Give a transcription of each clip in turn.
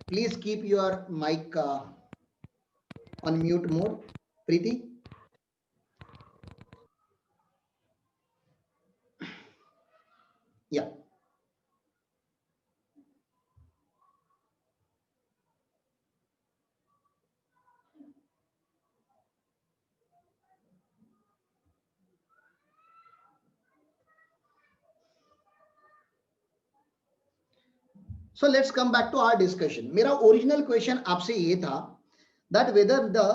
Please keep your mic on mute mode. Preeti? Yeah. So let's come back to our discussion. मेरा original question आपसे ये था that whether the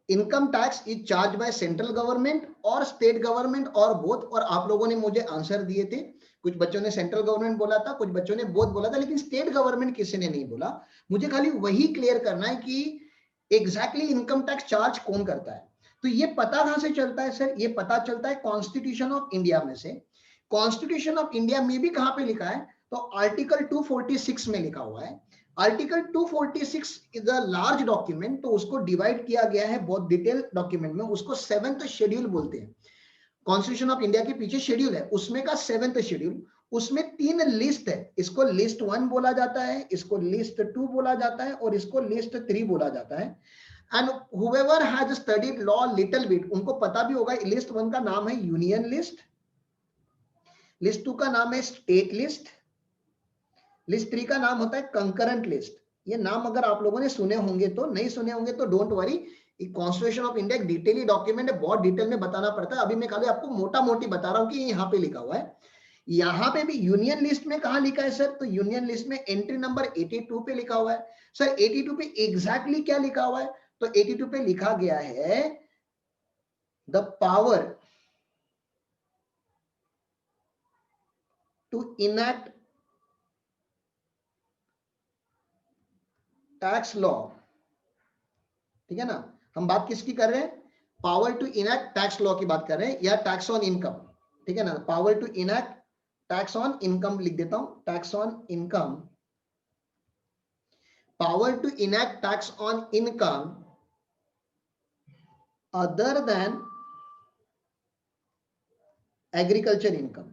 income tax is charged by central government और state government और both, और आप लोगों ने मुझे आंसर दिए थे. कुछ बच्चों ने सेंट्रल गवर्नमेंट बोला था, कुछ बच्चों ने बोथ बोला था, लेकिन स्टेट गवर्नमेंट किसी ने नहीं बोला. मुझे खाली वही क्लियर करना है कि एग्जैक्टली इनकम टैक्स चार्ज कौन करता है. तो ये पता कहां से चलता है सर? ये पता चलता है कॉन्स्टिट्यूशन ऑफ इंडिया में से. कॉन्स्टिट्यूशन ऑफ इंडिया में भी कहां पे लिखा है? तो आर्टिकल 246 में लिखा हुआ है. Article 246 is a large document, तो उसको डिवाइड किया गया है बहुत डिटेल डॉक्यूमेंट में. उसको 7th शेड्यूल बोलते हैं. कॉन्स्टिट्यूशन ऑफ इंडिया के पीछे शेड्यूल है, उसमें का 7th शेड्यूल. उसमें 3 लिस्ट है. इसको लिस्ट 1 बोला जाता है, इसको लिस्ट 2 बोला जाता है, और इसको लिस्ट 3 बोला जाता है. And whoever has studied law little bit, उनको पता भी होगा. लिस्ट 1 का नाम है यूनियन लिस्ट, लिस्ट 2 का नाम है स्टेट लिस्ट, लिस्ट 3 का नाम होता है कंकरेंट लिस्ट. ये नाम अगर आप लोगों ने सुने होंगे तो, नहीं सुने होंगे तो don't worry. Constitution of India एक डिटेली डॉक्यूमेंट है, बहुत डिटेल में बताना पड़ता है. अभी मैं खाली आपको मोटा मोटी बता रहा हूं कि यहाँ पे लिखा हुआ है. यहाँ पे भी यूनियन लिस्ट में कहा लिखा है सर? तो यूनियन लिस्ट में एंट्री नंबर 82 पे लिखा हुआ है. सर 82 पे एग्जैक्टली क्या लिखा हुआ है? तो 82 पे लिखा गया है the power to enact tax law. ठीक है ना? हम बात किसकी कर रहे हैं? Power to enact tax law की बात कर रहे हैं, या टैक्स ऑन इनकम. ठीक है ना? Power to enact tax on income लिख देता हूं. Tax on income, power to enact tax on income other than agriculture income.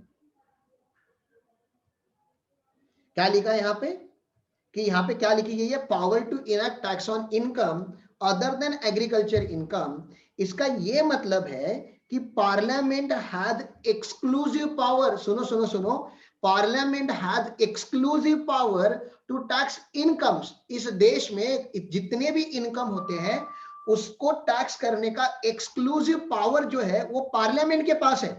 क्या लिखा है यहां पे? कि यहां पे क्या लिखी गई है? Power to enact tax on income other than agriculture income. इसका ये मतलब है कि पार्लियामेंट हैज एक्सक्लूसिव पावर. सुनो सुनो सुनो. Parliament has exclusive power to tax incomes. इस देश में जितने भी इनकम होते हैं उसको टैक्स करने का एक्सक्लूसिव पावर जो है वो पार्लियामेंट के पास है.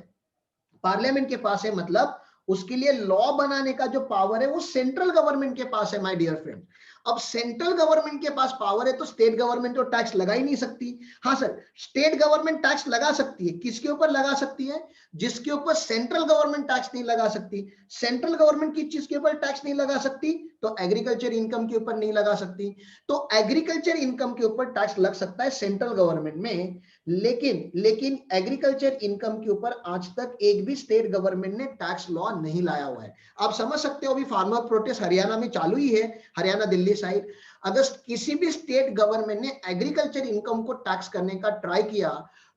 पार्लियामेंट के पास है मतलब उसके लिए लॉ बनाने का जो पावर है वो सेंट्रल गवर्नमेंट के पास है माय डियर फ्रेंड. अब सेंट्रल गवर्नमेंट के पास पावर है तो स्टेट गवर्नमेंट तो टैक्स लगा ही नहीं सकती. हाँ सर, स्टेट गवर्नमेंट टैक्स लगा सकती है. किसके ऊपर लगा सकती है? जिसके ऊपर सेंट्रल गवर्नमेंट टैक्स नहीं लगा सकती. सेंट्रल गवर्नमेंट किस चीज के ऊपर टैक्स नहीं लगा सकती? तो एग्रीकल्चर इनकम के ऊपर नहीं लगा सकती. तो एग्रीकल्चर इनकम के ऊपर टैक्स लग सकता है सेंट्रल गवर्नमेंट में, लेकिन एग्रीकल्चर इनकम के ऊपर आज तक एक भी स्टेट गवर्नमेंट ने टैक्स लॉ नहीं लाया हुआ है. आप समझ सकते हो अभी फार्मर प्रोटेस्ट हरियाणा में चालू ही है, हरियाणा दिल्ली साइड. अगर किसी भी स्टेट गवर्नमेंट ने एग्रीकल्चर इनकम को टैक्स करने का ट्राई किया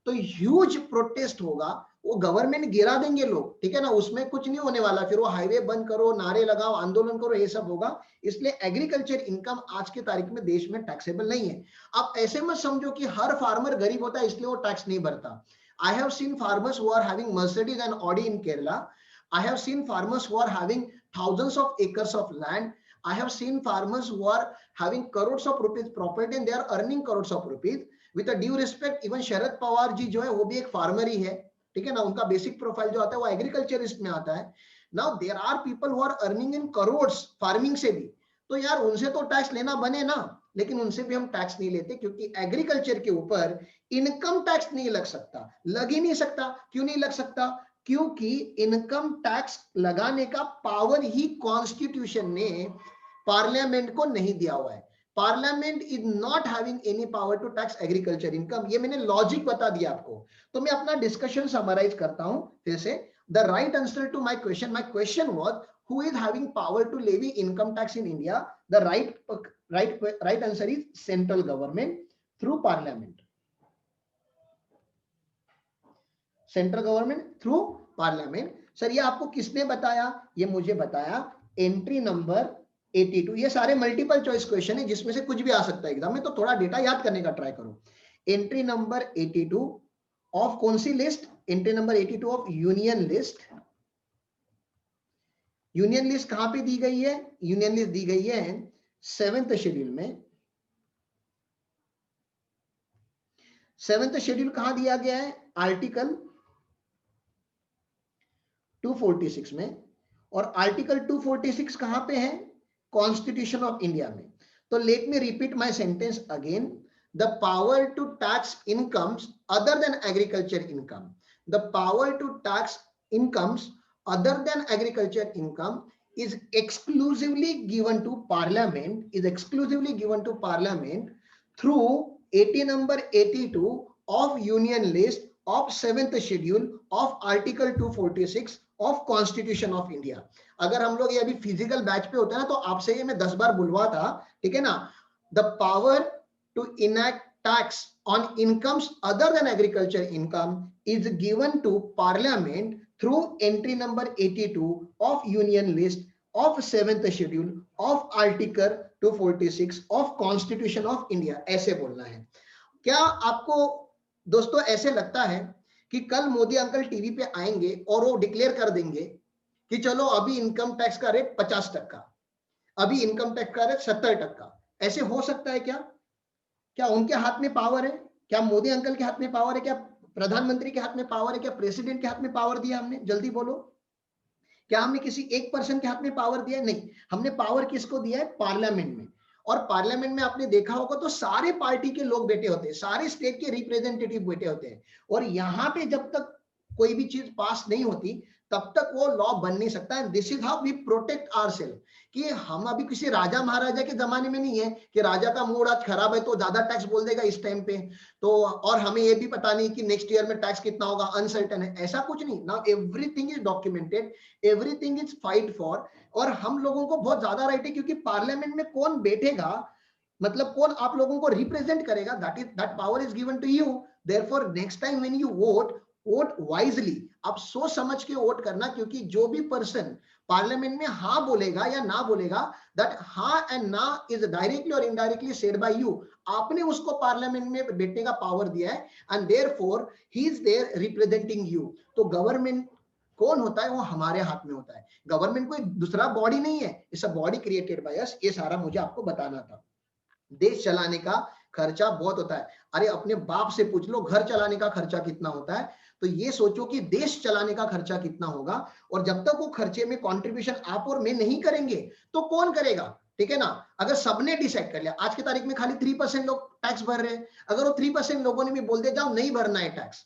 तो ह्यूज प्रोटेस्ट होगा. वो गवर्नमेंट गिरा देंगे लोग. ठीक है ना? उसमें कुछ नहीं होने वाला. फिर वो हाईवे बंद करो, नारे लगाओ, आंदोलन करो, ये सब होगा. इसलिए एग्रीकल्चर इनकम आज के तारीख में देश में टैक्सेबल नहीं है. आप ऐसे मत समझो कि हर फार्मर गरीब होता है इसलिए वो टैक्स नहीं भरता. I have seen farmers who are having Mercedes and Audi in Kerala. I have seen farmers who are having thousands of acres of land. I have seen farmers who are having crores of rupees property and they are earning crores of rupees. With a due respect, even Sharad Pawar ji जो है वो भी एक farmer ही है. ठीक है ना? उनका बेसिक प्रोफाइल जो आता है वो एग्रीकल्चरिस्ट में आता है. Now there are people who are earning in crores farming से भी. तो यार उनसे तो टैक्स लेना बने ना, लेकिन उनसे भी हम टैक्स नहीं लेते क्योंकि एग्रीकल्चर के ऊपर इनकम टैक्स नहीं लग सकता. लग ही नहीं सकता. क्यों नहीं लग सकता? क्योंकि इनकम टैक्स लगाने का पावर ही कॉन्स्टिट्यूशन ने पार्लियामेंट को नहीं दिया हुआ है. Parliament is not having any power to tax agriculture income. ये मैंने लॉजिक बता दिया आपको. तो मैं अपना डिस्कशन समराइज करता हूं फिर से. The right answer to my question was who is having power to levy income tax in India? The right answer is central government through parliament. Central government through parliament. Sir ये आपको किसने बताया? ये मुझे बताया एंट्री नंबर 82, ये सारे multiple choice question है जिसमें से कुछ भी आ सकता है एग्जाम में, तो थोड़ा डेटा याद करने का ट्राई करो। एंट्री नंबर 82 ऑफ कौन सी list? Entry number 82 of union list. Union list कहां पे दी गई है? यूनियन लिस्ट दी गई है 7th शेड्यूल में। 7th शेड्यूल कहां दिया गया है? आर्टिकल 246 में। और आर्टिकल 246 कहां पे है? कॉन्स्टिट्यूशन ऑफ इंडिया में। तो let me repeat my sentence again. The power to tax incomes other than agriculture income, the power to tax incomes other than agriculture income is exclusively given to parliament through 80 number 82 of union list of 7th schedule of article 246 of constitution of India। अगर हम लोग ये अभी physical batch पे होते हैं ना तो आपसे ये मैं 10 बार बुलवा था, ठीक है ना। The power to enact tax on incomes other than agriculture income is given to parliament through entry number 82 of union list of 7th schedule of article 246 of constitution of India। ऐसे बोलना है। क्या आपको दोस्तों ऐसे लगता है कि कल मोदी अंकल टीवी पे आएंगे और वो डिक्लेयर कर देंगे कि चलो अभी इनकम टैक्स का रेट 50%, अभी इनकम टैक्स का रेट 70%? ऐसे हो सकता है क्या? क्या उनके हाथ में पावर है? क्या मोदी अंकल के हाथ में पावर है? क्या प्रधानमंत्री के हाथ में पावर है? क्या प्रेसिडेंट के हाथ में पावर दिया हमने? जल्दी बोलो। क्या हमने किसी एक पर्सन के हाथ में पावर दिया? नहीं, हमने पावर किसको दिया है? पार्लियामेंट में। और पार्लियामेंट में आपने देखा होगा तो सारे पार्टी के लोग बैठे होते हैं, सारे स्टेट के रिप्रेजेंटेटिव बैठे होते हैं। और यहाँ पे जब तक कोई भी चीज पास नहीं होती तब तक वो लॉ बन नहीं सकता है। This is how we protect ourself. कि हम अभी किसी राजा महाराजा के जमाने में नहीं है कि राजा का मूड आज खराब है तो ज्यादा टैक्स बोल देगा इस टाइम पे, तो और हमें ये भी पता नहीं कि नेक्स्ट ईयर में टैक्स कितना होगा, अनसर्टेन है। ऐसा कुछ नहीं। Now everything is documented, everything is fight for. और हम लोगों को बहुत ज्यादा राइट है क्योंकि पार्लियामेंट में कौन बैठेगा, मतलब कौन आप लोगों को रिप्रेजेंट करेगा, that power is given to you. Therefore next time when you vote wisely, आप सोच समझ के वोट करना, क्योंकि जो भी पर्सन पार्लियामेंट में हाँ बोलेगा या ना बोलेगा, दैट हाँ एंड ना इज डायरेक्टली और इनडायरेक्टली सेड बाय यू। आपने उसको पार्लियामेंट में बैठने का पावर दिया है and therefore he is there representing you. तो गवर्नमेंट कौन होता है? वो हमारे हाथ में होता है। गवर्नमेंट कोई दूसरा बॉडी नहीं है, it's a body created by us. ये सारा मुझे आपको बताना था। देश चलाने का खर्चा बहुत होता है। अरे अपने बाप से पूछ लो घर चलाने का खर्चा कितना होता है, तो ये सोचो कि देश चलाने का खर्चा कितना होगा। और जब तक वो खर्चे में कंट्रीब्यूशन आप और मैं नहीं करेंगे तो कौन करेगा? ठीक है ना। अगर सबने डिसाइड कर लिया, आज की तारीख में खाली 3% लोग टैक्स भर रहे हैं, अगर वो 3% लोगों ने भी बोल दिया जाओ नहीं भरना है टैक्स,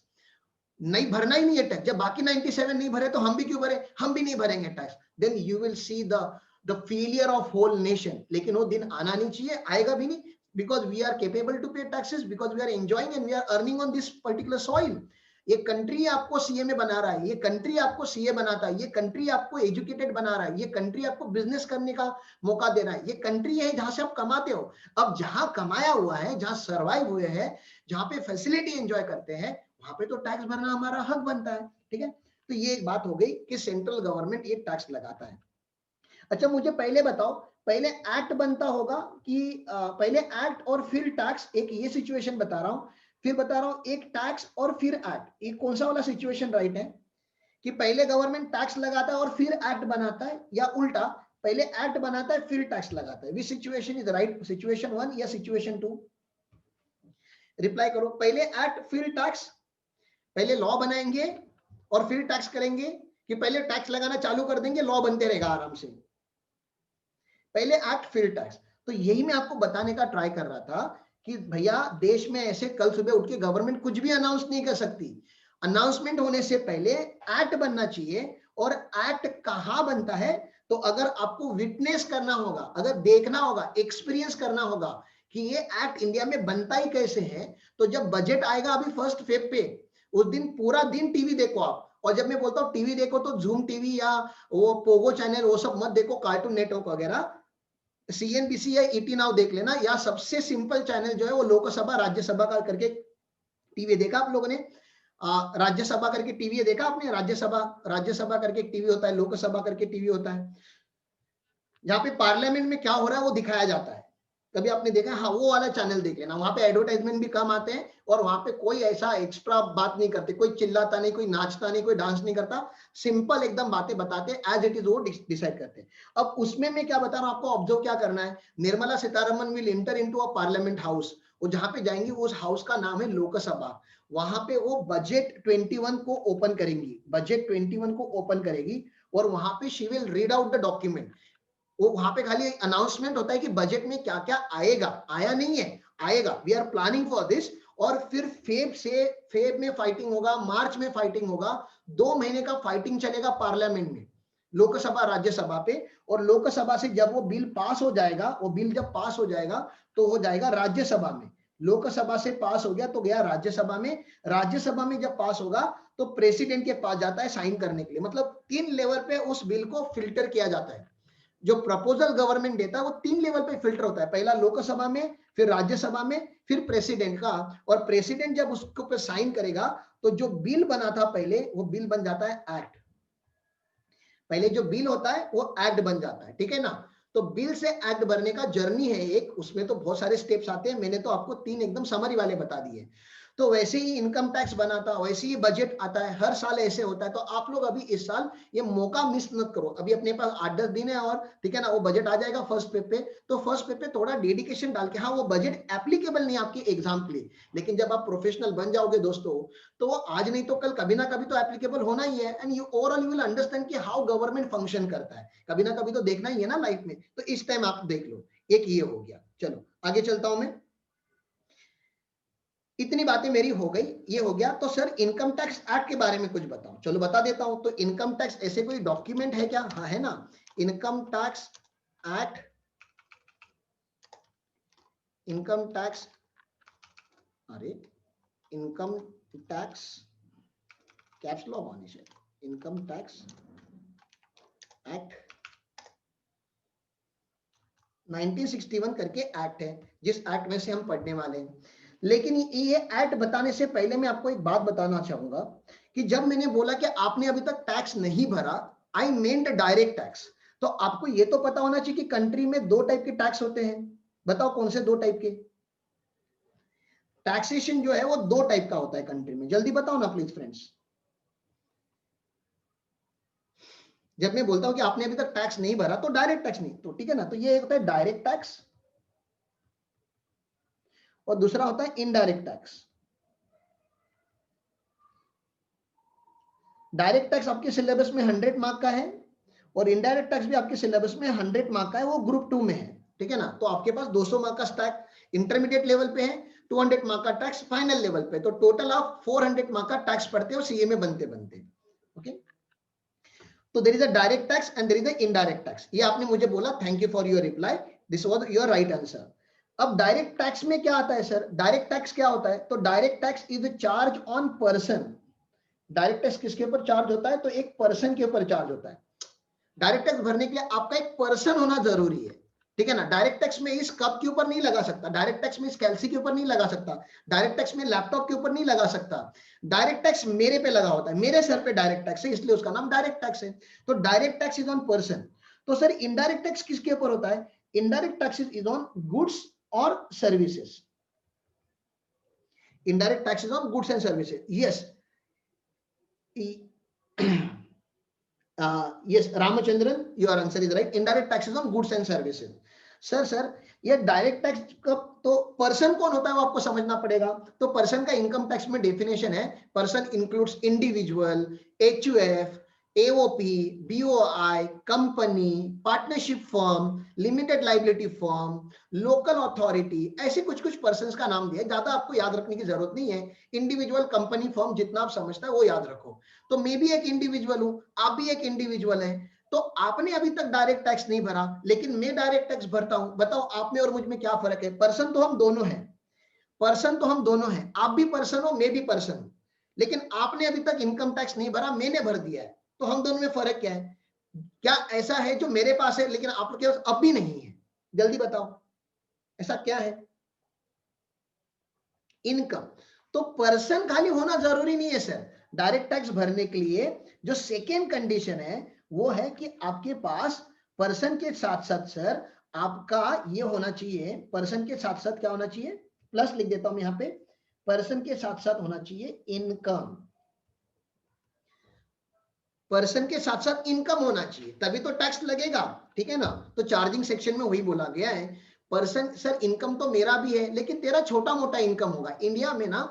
नहीं भरना ही नहीं है टैक्स, जब बाकी 97 नहीं भरे तो हम भी क्यों भरे? हम भी नहीं भरेंगे tax. Then you will see the failure of whole nation. लेकिन वो दिन आना नहीं चाहिए, आएगा भी नहीं, because we are capable to pay taxes, because we are enjoying and we are earning on this particular soil। ये कंट्री आपको सीए में बना रहा है, ये कंट्री आपको सीए बनाता है, ये कंट्री आपको एजुकेटेड बना रहा है, ये कंट्री आपको बिजनेस करने का मौका दे रहा है, ये कंट्री है जहां से आप कमाते हो। अब जहां कमाया हुआ है, जहां सर्वाइव हुए हैं, जहां पे फैसिलिटी एंजॉय करते हैं, वहां पे तो टैक्स भरना हमारा हक बनता है। ठीक है, तो ये एक बात हो गई कि सेंट्रल गवर्नमेंट ये टैक्स लगाता है। अच्छा मुझे पहले बताओ, पहले एक्ट बनता होगा कि पहले एक्ट और फिर टैक्स? एक ये सिचुएशन बता रहा हूं, फिर बता रहा हूं एक टैक्स और फिर एक्ट। ये कौन सा वाला सिचुएशन राइट है? कि पहले गवर्नमेंट टैक्स लगाता है और फिर एक्ट बनाता है, या उल्टा पहले एक्ट बनाता है फिर टैक्स लगाता है? विच सिचुएशन इज राइट? सिचुएशन 1 या सिचुएशन 2? रिप्लाई करो। पहले एक्ट फिर टैक्स, पहले लॉ बनाएंगे और फिर टैक्स करेंगे, कि पहले टैक्स लगाना चालू कर देंगे लॉ बनते रहेगा आराम से? पहले एक्ट फिर टैक्स। तो यही मैं आपको बताने का ट्राई कर रहा था कि भैया देश में ऐसे कल सुबह उठ के गवर्नमेंट कुछ भी अनाउंस नहीं कर सकती। अनाउंसमेंट होने से पहले एक्ट बनना चाहिए। और एक्ट कहां बनता है? तो अगर आपको विटनेस करना होगा, अगर देखना होगा, एक्सपीरियंस करना होगा कि ये एक्ट इंडिया में बनता ही कैसे है, तो जब बजट आएगा अभी 1 फेब पे, उस दिन पूरा दिन टीवी देखो आप। और जब मैं बोलता हूँ टीवी देखो तो जूम टीवी या वो पोगो चैनल वो सब मत देखो, कार्टून नेटवर्क वगैरह, सीएनबीसी या ईटी नाउ देख लेना, या सबसे सिंपल चैनल जो है वो लोकसभा राज्यसभा का करके टीवी देखा आप लोगों ने? राज्यसभा करके टीवी देखा आपने? राज्यसभा, राज्यसभा करके टीवी होता है, लोकसभा करके टीवी होता है। जहाँ पे पार्लियामेंट में क्या हो रहा है वो दिखाया जाता है। कभी आपने देखा? हाँ, वो वाला चैनल देख लेना, वहां पे एडवर्टाइजमेंट भी कम आते हैं और वहां पे कोई ऐसा एक्स्ट्रा बात नहीं करते, कोई चिल्लाता नहीं, कोई नाचता नहीं, कोई डांस नहीं करता, सिंपल एकदम बातें बताते हैं, एज इट इज वो डिसाइड करते हैं। अब उसमें मैं क्या बता रहा हूँ आपको, ऑब्जर्व क्या करना है, Nirmala Sitharaman will enter into a parliament house, वो जहां पे जाएंगी उस हाउस का नाम है लोकसभा, वहां पे वो बजट 21 को ओपन करेंगी, बजट 21 को ओपन करेगी और वहां पे she will read out the document. वो वहां पे खाली अनाउंसमेंट होता है कि बजट में क्या क्या आएगा, आया नहीं है, आएगा, we are planning for this. और फिर फेब में फाइटिंग होगा, मार्च में फाइटिंग होगा, 2 महीने का फाइटिंग चलेगा पार्लियामेंट में, लोकसभा राज्यसभा पे। और लोकसभा से जब वो बिल पास हो जाएगा, वो बिल जब पास हो जाएगा तो हो जाएगा राज्यसभा में, लोकसभा से पास हो गया तो गया राज्यसभा में, राज्यसभा में जब पास होगा तो प्रेसिडेंट के पास जाता है साइन करने के लिए। मतलब 3 लेवल पे उस बिल को फिल्टर किया जाता है, जो प्रपोजल गवर्नमेंट देता है वो 3 लेवल पे फिल्टर होता है, पहला लोकसभा में, फिर राज्यसभा में, फिर प्रेसिडेंट का। और प्रेसिडेंट जब उसके ऊपर साइन करेगा तो जो बिल बना था पहले वो बिल बन जाता है एक्ट, पहले जो बिल होता है वो एक्ट बन जाता है, ठीक है ना। तो बिल से एक्ट बनने का जर्नी है एक, उसमें तो बहुत सारे स्टेप्स आते हैं, मैंने तो आपको 3 एकदम समरी वाले बता दिए। तो वैसे ही इनकम टैक्स बना था, वैसे ही बजट आता है, हर साल ऐसे होता है। तो आप लोग अभी इस साल ये मौका मिस मत करो, अभी अपने पास 8-10 दिन है और, ठीक है ना, वो बजट आ जाएगा फर्स्ट पेज पे, तो फर्स्ट पेज पे थोड़ा डेडिकेशन डाल के, हाँ वो बजट एप्लीकेबल नहीं आपके एग्जाम के लिए, लेकिन जब आप प्रोफेशनल बन जाओगे दोस्तों, तो वो आज नहीं तो कल कभी ना कभी तो एप्लीकेबल होना ही है। And you overall you will understand कि हाउ गवर्नमेंट फंक्शन करता है, कभी ना कभी तो देखना ही है ना लाइफ में, तो इस टाइम आप देख लो। एक ये हो गया, चलो आगे चलता हूं मैं। इतनी बातें मेरी हो गई, ये हो गया। तो सर इनकम टैक्स एक्ट के बारे में कुछ बताओ, चलो बता देता हूं। तो इनकम टैक्स ऐसे कोई डॉक्यूमेंट है क्या? हाँ है ना, income tax act, income tax, अरे इनकम टैक्स कैप्स लॉक होनी चाहिए, इनकम टैक्स एक्ट 1961 करके एक्ट है, जिस एक्ट में से हम पढ़ने वाले हैं। लेकिन ये एक्ट बताने से पहले मैं आपको एक बात बताना चाहूंगा कि जब मैंने बोला कि आपने अभी तक टैक्स नहीं भरा, आई मेंट डायरेक्ट टैक्स। तो आपको ये तो पता होना चाहिए कि कंट्री में 2 टाइप के टैक्स होते हैं। बताओ कौन से 2 टाइप के? टैक्सेशन जो है वो 2 टाइप का होता है कंट्री में, जल्दी बताओ ना प्लीज फ्रेंड्स। जब मैं बोलता हूं कि आपने अभी तक टैक्स नहीं भरा तो डायरेक्ट टैक्स नहीं, तो ठीक है ना, तो ये होता है डायरेक्ट टैक्स और दूसरा होता है इनडायरेक्ट टैक्स। डायरेक्ट टैक्स आपके सिलेबस में 100 मार्क का है और इनडायरेक्ट टैक्स भी आपके सिलेबस में 100 मार्क का है, वो ग्रुप 2 में है, ठीक है ना। तो आपके पास 200 मार्क का स्टैक इंटरमीडिएट लेवल पे है, 200 मार्क का टैक्स फाइनल लेवल पे, तो टोटल आप 400 मार्क का टैक्स पढ़ते हो सीए में बनते बनते, ओके। तो there is a direct tax and there is a indirect tax, ये आपने मुझे बोला, thank you for your reply, this was your right answer. अब डायरेक्ट टैक्स में क्या आता है सर? डायरेक्ट टैक्स क्या होता है? तो direct tax is charge on person. Direct tax किसके ऊपर चार्ज होता है? तो एक पर्सन के ऊपर चार्ज होता है। डायरेक्ट टैक्स भरने के लिए आपका एक पर्सन होना जरूरी है, ठीक है ना। डायरेक्ट टैक्स में इस कप के ऊपर नहीं लगा सकता, डायरेक्ट टैक्स में इस कैलसी के ऊपर नहीं लगा सकता, डायरेक्ट टैक्स में लैपटॉप के ऊपर नहीं लगा सकता। डायरेक्ट टैक्स मेरे पे लगा होता है, मेरे सर पे डायरेक्ट टैक्स है, इसलिए उसका नाम डायरेक्ट टैक्स है। तो direct tax is on person. तो सर इनडायरेक्ट टैक्स किसके ऊपर होता है? Indirect tax is on goods और services. Indirect tax is on goods and services, yes. yes Ramachandran, your answer is right, indirect taxes on goods and services। Sir ये direct tax का तो person कौन होता है वो आपको समझना पड़ेगा। तो पर्सन का इनकम टैक्स में डेफिनेशन है, person includes individual, HUF, AOP, BOI, company, partnership firm, limited liability firm, local authority, ऐसे कुछ कुछ पर्संस का नाम दिया, ज्यादा आपको याद रखने की जरूरत नहीं है। इंडिविजुअल, कंपनी, फर्म, जितना आप समझता है वो याद रखो। तो मैं भी एक इंडिविजुअल हूं, आप भी एक इंडिविजुअल है। तो आपने अभी तक डायरेक्ट टैक्स नहीं भरा, लेकिन मैं डायरेक्ट टैक्स भरता हूं। बताओ आप में और मुझ में क्या फर्क है? पर्सन तो हम दोनों हैं, पर्सन तो हम दोनों हैं, आप भी पर्सन हो, मैं भी पर्सन हूं, लेकिन आपने अभी तक इनकम टैक्स नहीं भरा, मैंने भर दिया है। तो हम दोनों में फर्क क्या है? क्या ऐसा है जो मेरे पास है लेकिन आप लोग के पास अब भी नहीं है? जल्दी बताओ, ऐसा क्या है? इनकम। तो पर्सन खाली होना जरूरी नहीं है सर, डायरेक्ट टैक्स भरने के लिए जो सेकेंड कंडीशन है वो है कि आपके पास पर्सन के साथ साथ सर आपका ये होना चाहिए, पर्सन के साथ साथ क्या होना चाहिए, प्लस लिख देता हूं यहां पे, पर्सन के साथ साथ होना चाहिए इनकम, पर्सन के साथ साथ इनकम होना चाहिए, तभी तो टैक्स लगेगा, ठीक है ना। तो चार्जिंग सेक्शन में वही बोला गया है, पर्सन सर इनकम तो मेरा भी है लेकिन तेरा छोटा मोटा इनकम होगा। इंडिया में ना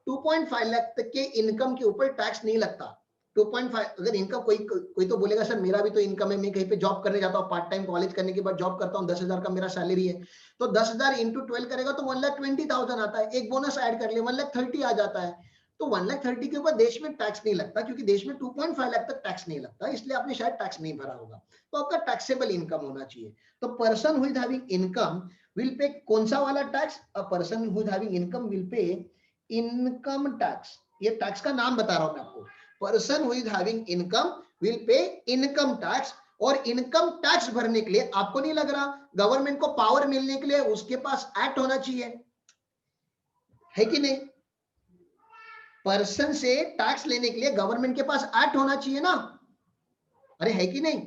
2.5 लाख तक के इनकम के ऊपर टैक्स नहीं लगता। 2.5 अगर इनकम, कोई तो बोलेगा सर मेरा भी तो इनकम है, मैं कहीं पे जॉब करने जाता हूँ, पार्ट टाइम कॉलेज करने के बाद जॉब करता हूँ, 10,000 का मेरा सैलरी है, तो 10,000 इंटू 12 करेगा तो 1,20,000 आता है, एक बोनस ऐड कर ले 1,30,000 आ जाता है। तो 1,30,000 के ऊपर देश में टैक्स नहीं लगता, क्योंकि देश में 2.5 लाख तक टैक्स नहीं लगता, इसलिए आपने शायद टैक्स नहीं भरा होगा। तो आपका टैक्सेबल इनकम होना चाहिए। तो person who is having income will pay कौन सा वाला tax, a person who is having income will pay income tax. ये टैक्स का नाम बता रहा हूं मैं आपको, person who is having income will pay income tax. और इनकम टैक्स भरने के लिए आपको नहीं लग रहा गवर्नमेंट को पावर मिलने के लिए उसके पास एक्ट होना चाहिए, है कि नहीं। पर्सन से टैक्स लेने के लिए गवर्नमेंट के पास एक्ट होना चाहिए ना, अरे है कि नहीं।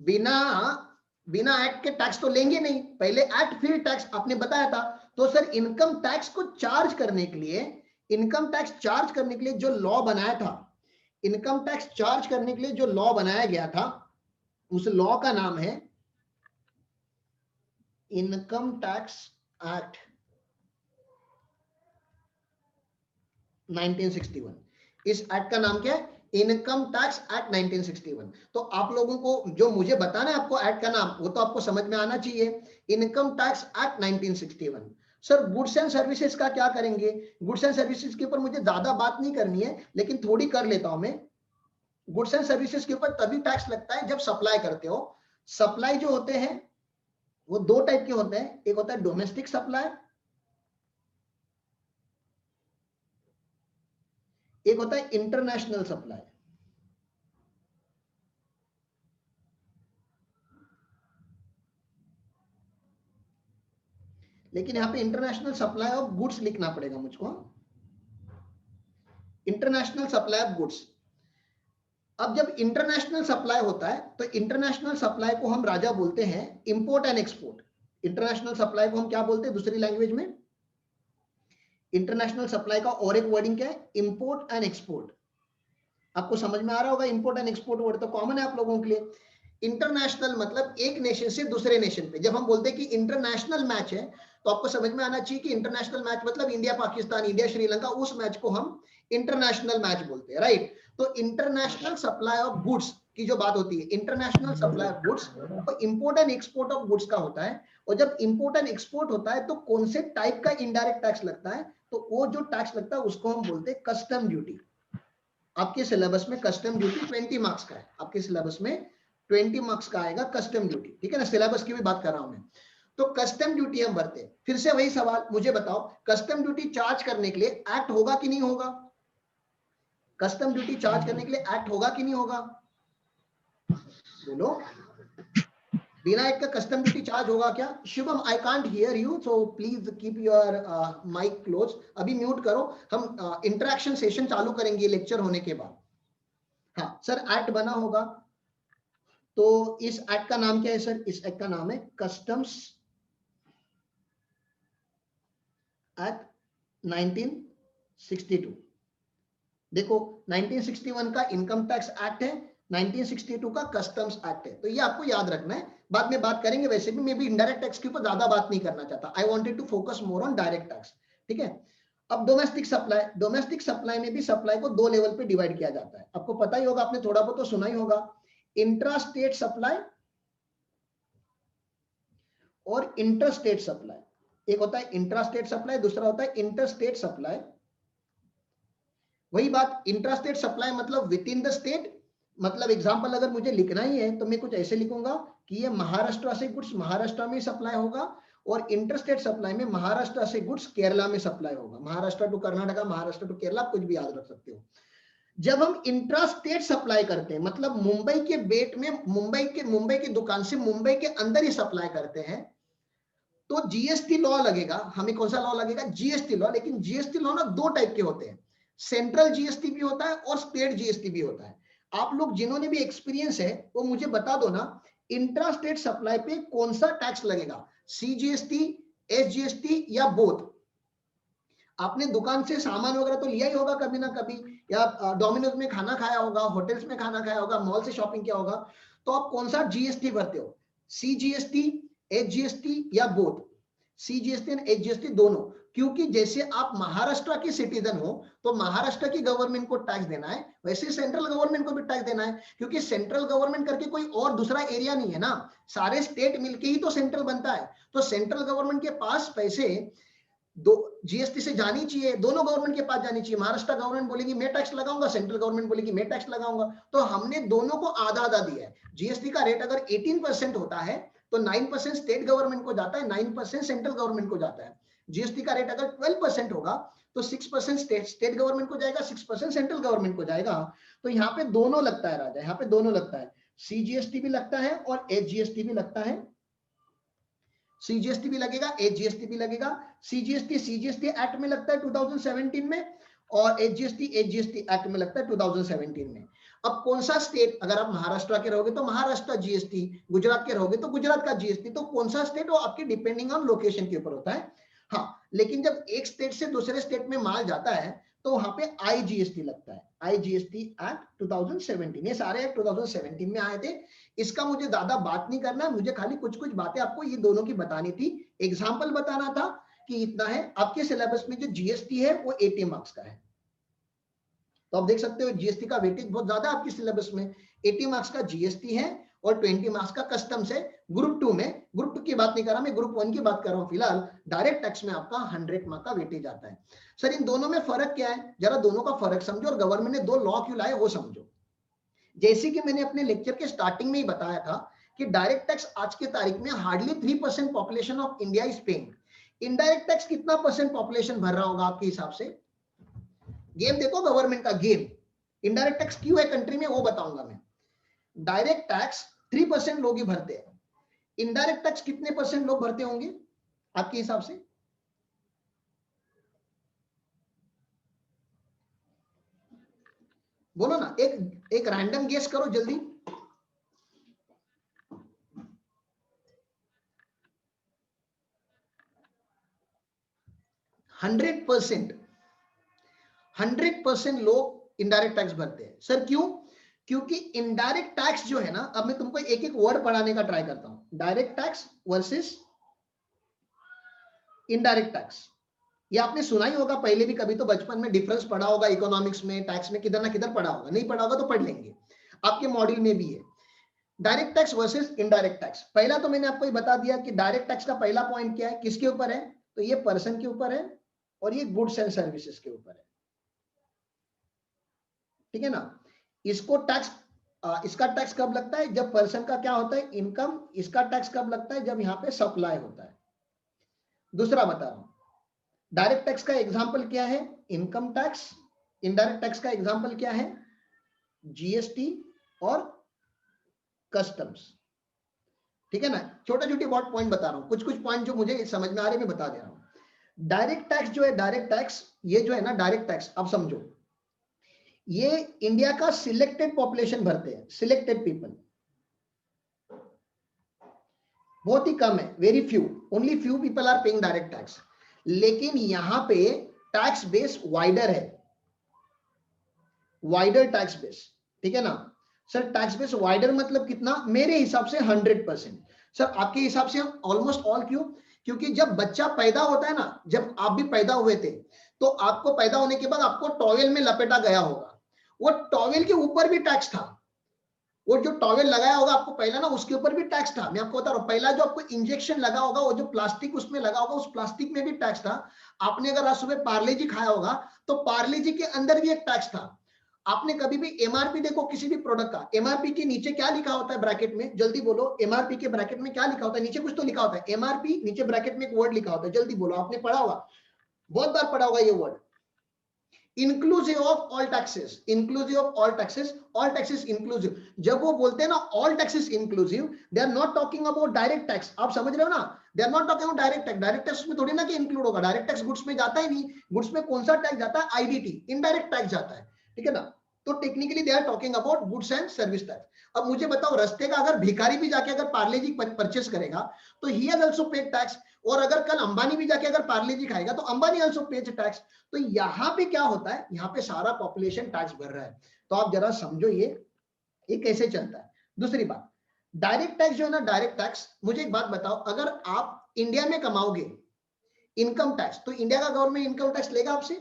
बिना बिना एक्ट के टैक्स तो लेंगे नहीं, पहले एक्ट फिर टैक्स, आपने बताया था। तो सर इनकम टैक्स को चार्ज करने के लिए, इनकम टैक्स चार्ज करने के लिए जो लॉ बनाया था, इनकम टैक्स चार्ज करने के लिए जो लॉ बनाया गया था, उस लॉ का नाम है इनकम टैक्स एक्ट 1961। इस एक्ट का नाम क्या है, इनकम टैक्स एक्ट 1961। तो आप लोगों को जो मुझे बताना है आपको एक्ट का नाम, वो तो आपको समझ में आना चाहिए, income tax act 1961। Sir goods and services का क्या करेंगे, गुड्स एंड सर्विसेज के ऊपर मुझे ज्यादा बात नहीं करनी है लेकिन थोड़ी कर लेता हूं मैं। गुड्स एंड सर्विसेज के ऊपर तभी टैक्स लगता है जब सप्लाई करते हो। सप्लाई जो होते हैं वो दो टाइप के होते हैं, एक होता है डोमेस्टिक सप्लाई, एक होता है इंटरनेशनल सप्लाई। लेकिन यहां पे इंटरनेशनल सप्लाई ऑफ गुड्स लिखना पड़ेगा मुझको, इंटरनेशनल सप्लाई ऑफ गुड्स। अब जब इंटरनेशनल सप्लाई होता है तो इंटरनेशनल सप्लाई को हम राजा बोलते हैं import and export. International supply को हम क्या बोलते हैं दूसरी लैंग्वेज में, इंटरनेशनल सप्लाई का और एक वर्डिंग क्या है, इंपोर्ट एंड एक्सपोर्ट। आपको समझ में आ रहा होगा, इंपोर्ट एंड एक्सपोर्ट वर्ड तो कॉमन है आप लोगों के लिए। इंटरनेशनल मतलब एक नेशन से दूसरे नेशन पे। जब हम बोलते हैं कि इंटरनेशनल मैच है तो आपको समझ में आना चाहिए कि इंटरनेशनल मैच मतलब इंडिया पाकिस्तान, इंडिया श्रीलंका, उस मैच को हम इंटरनेशनल मैच बोलते हैं, राइट। तो इंटरनेशनल सप्लाई ऑफ गुड्स की जो बात होती है, इंटरनेशनल सप्लाई ऑफ गुड्स, तो import and export of goods का होता है। और जब इंपोर्ट एंड एक्सपोर्ट होता है तो कौन से टाइप का इनडायरेक्ट टैक्स लगता है, तो वो जो टैक्स लगता है उसको हम बोलते हैं कस्टम ड्यूटी। आपके सिलेबस में कस्टम ड्यूटी 20 मार्क्स का है, आपके सिलेबस में 20 मार्क्स का आएगा कस्टम ड्यूटी, ठीक है ना, सिलेबस की भी बात कर रहा हूं मैं। तो कस्टम ड्यूटी हम भरते हैं। फिर से वही सवाल, मुझे बताओ कस्टम ड्यूटी चार्ज करने के लिए एक्ट होगा कि नहीं होगा, कस्टम ड्यूटी चार्ज करने के लिए एक्ट होगा कि नहीं होगा, बोलो। बिना एक्ट का कस्टम ड्यूटी चार्ज होगा क्या। Shubham I can't hear you, so please keep your mic close, अभी म्यूट करो। हम इंटरेक्शन सेशन चालू करेंगे लेक्चर होने के बाद। हाँ सर एक्ट बना होगा, तो इस एक्ट का नाम क्या है सर, इस एक्ट का नाम है कस्टम्स एक्ट 1962। देखो 1961 का इनकम टैक्स एक्ट है, 1962 का कस्टम्स एक्ट है, तो ये आपको याद रखना है, बाद में बात करेंगे। वैसे भी मैं भी इनडायरेक्ट टैक्स के ऊपर ज्यादा बात नहीं करना चाहता, I wanted to focus more on direct tax, ठीक है। अब डोमेस्टिक सप्लाई, डोमेस्टिक सप्लाई में भी सप्लाई को दो लेवल पे डिवाइड किया जाता है, आपको पता ही होगा, आपने थोड़ा बहुत तो सुना ही होगा, इंट्रा स्टेट सप्लाई और इंटर स्टेट सप्लाई। एक होता है इंट्रा स्टेट सप्लाई, दूसरा होता है इंटर स्टेट सप्लाई। वही बात, इंट्रा स्टेट सप्लाई मतलब विद इन द स्टेट, मतलब एग्जांपल अगर मुझे लिखना ही है तो मैं कुछ ऐसे लिखूंगा कि ये महाराष्ट्र से गुड्स महाराष्ट्र में सप्लाई होगा, और इंटर स्टेट सप्लाई में महाराष्ट्र से गुड्स केरला में सप्लाई होगा, महाराष्ट्र टू कर्नाटका, महाराष्ट्र टू केरला, कुछ भी याद रख सकते हो। जब हम इंट्रा स्टेट सप्लाई करते हैं, मतलब मुंबई के बेट में, मुंबई की दुकान से मुंबई के अंदर ही सप्लाई करते हैं, तो जीएसटी लॉ लगेगा हमें। कौन सा लॉ लगेगा, जीएसटी लॉ। लेकिन जीएसटी लॉ ना दो टाइप के होते हैं, सेंट्रल जीएसटी भी होता है और स्टेट जीएसटी भी होता है। आप लोग जिन्होंने भी एक्सपीरियंस है वो मुझे बता दो ना, इंट्रा स्टेट सप्लाई पे कौन सा टैक्स लगेगा, सीजीएसटी, एसजीएसटी या बोथ। आपने दुकान से सामान वगैरह तो लिया ही होगा कभी ना कभी, या डोमिनोज में खाना खाया होगा, होटल्स में खाना खाया होगा, मॉल से शॉपिंग किया होगा, तो आप कौन सा जीएसटी भरते हो, सीजीएसटी, एचजीएसटी या बोथ। सीजीएसटी एंड एचजीएसटी दोनों, क्योंकि जैसे आप महाराष्ट्र की सिटीजन हो तो महाराष्ट्र की गवर्नमेंट को टैक्स देना है, वैसे सेंट्रल गवर्नमेंट को भी टैक्स देना है, क्योंकि सेंट्रल गवर्नमेंट करके कोई और दूसरा एरिया नहीं है ना, सारे स्टेट मिलके ही तो सेंट्रल बनता है। तो सेंट्रल गवर्नमेंट के पास पैसे दो जीएसटी से जानी चाहिए, दोनों गवर्नमेंट के पास जानी चाहिए। महाराष्ट्र गवर्नमेंट बोलेगी मैं टैक्स लगाऊंगा, सेंट्रल गवर्नमेंट बोलेगी मैं टैक्स लगाऊंगा, तो हमने दोनों को आधा आधा दिया है। जीएसटी का रेट अगर 18% होता है तो 9% स्टेट गवर्नमेंट को जाता है, 9% सेंट्रल गवर्नमेंट को जाता है। जीएसटी का रेट अगर 12% होगा तो 6% स्टेट गवर्नमेंट को जाएगा, 6% सेंट्रल गवर्नमेंट को जाएगा। तो यहाँ पे दोनों लगता है राजा, यहाँ पे दोनों लगता है, सीजीएसटी भी लगता है और एचजीएसटी भी लगता है। सीजीएसटी भी लगेगा, एचजीएसटी भी लगेगा। सीजीएसटी एक्ट में लगता है 2017 में, और एचजीएसटी एक्ट में लगता है 2017 में। अब कौन सा स्टेट, अगर आप महाराष्ट्र के रहोगे तो महाराष्ट्र जीएसटी, गुजरात के रहोगे तो गुजरात का जीएसटी, तो कौन सा स्टेट वो आपकी डिपेंडिंग ऑन लोकेशन के ऊपर होता है। हाँ, लेकिन जब एक स्टेट से दूसरे स्टेट में माल जाता है तो वहां पे आईजीएसटी लगता है, आईजीएसटी एक्ट 2017। ये सारे एक्ट 2017 में आए थे। इसका मुझे ज्यादा बात नहीं करना, मुझे खाली कुछ कुछ बातें आपको ये दोनों की बतानी थी, एग्जाम्पल बताना था कि इतना है। आपके सिलेबस में जो जीएसटी है वो 80 मार्क्स का है, तो आप देख सकते हो जीएसटी का वेटेज बहुत ज्यादा आपके सिलेबस में, 80 मार्क्स का जीएसटी है और 20 मार्क्स का कस्टम्स है। ग्रुप 2 में, ग्रुप 2 की बात नहीं कर रहा मैं, ग्रुप 1 की बात कर रहा हूं फिलहाल। डायरेक्ट टैक्स में आपका 100 मार्क्स का वेटेज आता है। सर इन दोनों में फर्क क्या है, जरा दोनों का फर्क समझो, और गवर्नमेंट ने 2 लॉ क्यों लाए वो समझो। जैसे कि मैंने अपने लेक्चर के स्टार्टिंग में ही बताया था कि डायरेक्ट टैक्स आज के तारीख में hardly 3% population of India is paying. Indirect tax कितना परसेंट पॉपुलेशन भर रहा होगा आपके हिसाब से? गेम देखो गवर्नमेंट का गेम। इनडायरेक्ट टैक्स क्यों है कंट्री में वो बताऊंगा मैं। डायरेक्ट टैक्स 3% लोग ही भरते हैं, इनडायरेक्ट टैक्स कितने परसेंट लोग भरते होंगे आपके हिसाब से? बोलो ना, एक रैंडम गेस करो जल्दी। 100% लोग इनडायरेक्ट टैक्स भरते हैं। सर क्यों? क्योंकि इनडायरेक्ट टैक्स जो है ना, अब मैं तुमको एक एक वर्ड पढ़ाने का ट्राई करता हूं। Direct tax versus indirect tax, ये आपने सुना ही होगा पहले भी कभी, तो बचपन में डिफरेंस पढ़ा होगा इकोनॉमिक्स में, टैक्स में, किधर ना किधर पढ़ा होगा, नहीं पढ़ा होगा तो पढ़ लेंगे, आपके मॉड्यूल में भी है। Direct tax versus indirect tax. पहला तो मैंने आपको ये बता दिया कि डायरेक्ट टैक्स का पहला पॉइंट क्या है, किसके ऊपर है, तो ये पर्सन के ऊपर है और ये गुड्स एंड सर्विसेज के ऊपर है, ठीक है ना। इसको टैक्स, इसका टैक्स कब लगता है, जब पर्सन का क्या होता है, इनकम। इसका टैक्स कब लगता है, जब यहाँ पे सप्लाई होता है। दूसरा बता रहा हूं, डायरेक्ट टैक्स का एग्जांपल क्या है, इनकम टैक्स। इनडायरेक्ट टैक्स का एग्जांपल क्या है, जीएसटी और कस्टम्स, ठीक है ना। छोटा छोटी बहुत पॉइंट बता रहा हूं, कुछ कुछ पॉइंट जो मुझे समझ में आ रहे मैं बता दे रहा हूं। डायरेक्ट टैक्स जो है, डायरेक्ट टैक्स ये जो है ना, डायरेक्ट टैक्स अब समझो, ये इंडिया का सिलेक्टेड पॉपुलेशन भरते हैं, सिलेक्टेड पीपल, बहुत ही कम है, very few, only few people are paying direct tax. लेकिन यहां पे टैक्स बेस वाइडर है, वाइडर टैक्स बेस, ठीक है ना। सर टैक्स बेस वाइडर मतलब कितना, मेरे हिसाब से 100%। सर आपके हिसाब से ऑलमोस्ट ऑल, क्यों? क्योंकि जब बच्चा पैदा होता है ना, जब आप भी पैदा हुए थे तो आपको पैदा होने के बाद आपको टॉवेल में लपेटा गया होगा, वो टॉवेल के ऊपर भी टैक्स था, वो जो टॉवेल लगाया होगा आपको पहला ना, उसके ऊपर भी टैक्स था। मैं आपको बता रहा हूं, पहला जो आपको इंजेक्शन लगा होगा, वो जो प्लास्टिक उसमें लगा होगा, उस प्लास्टिक में भी टैक्स था। आपने अगर आज सुबह पार्ले जी खाया होगा तो पार्ले जी के अंदर भी एक टैक्स था। आपने कभी भी एमआरपी देखो किसी भी प्रोडक्ट का, एमआरपी के नीचे क्या लिखा होता है ब्रैकेट में, जल्दी बोलो, एमआरपी के ब्रैकेट में क्या लिखा होता है, नीचे कुछ तो लिखा होता है, एमआरपी नीचे ब्रैकेट में एक वर्ड लिखा होता है, जल्दी बोलो, आपने पढ़ा होगा, बहुत बार पढ़ा होगा ये word, inclusive of all taxes, inclusive of all taxes, all taxes inclusive. जब वो बोलते हैं ना all taxes inclusive, they are not talking about direct tax, आप समझ रहे हो ना, they are not talking about direct tax. Direct tax में थोड़ी ना कि इंक्लूड होगा, डायरेक्ट टैक्स गुड्स में जाता ही नहीं, गुड्स में कौन सा टैक्स जाता है, आईडीटी, इनडायरेक्ट टैक्स जाता है, ठीक है ना। तो technically they are talking about goods and service tax. अब मुझे बताओ, रास्ते का अगर भिखारी भी जाके अगर पार्ले जी परचेस करेगा तो he has also paid tax, और अगर कल अंबानी भी जाके अगर पार्ले जी खाएगा तो अंबानी आल्सो पेड टैक्स। तो यहाँ पे क्या होता है, यहाँ पे सारा पॉपुलेशन टैक्स भर रहा है। तो आप जरा समझो ये कैसे चलता है। दूसरी बात, डायरेक्ट टैक्स जो है ना, डायरेक्ट टैक्स, मुझे एक बात बताओ, अगर आप इंडिया में कमाओगे इनकम टैक्स, तो इंडिया का गवर्नमेंट इनकम टैक्स लेगा आपसे?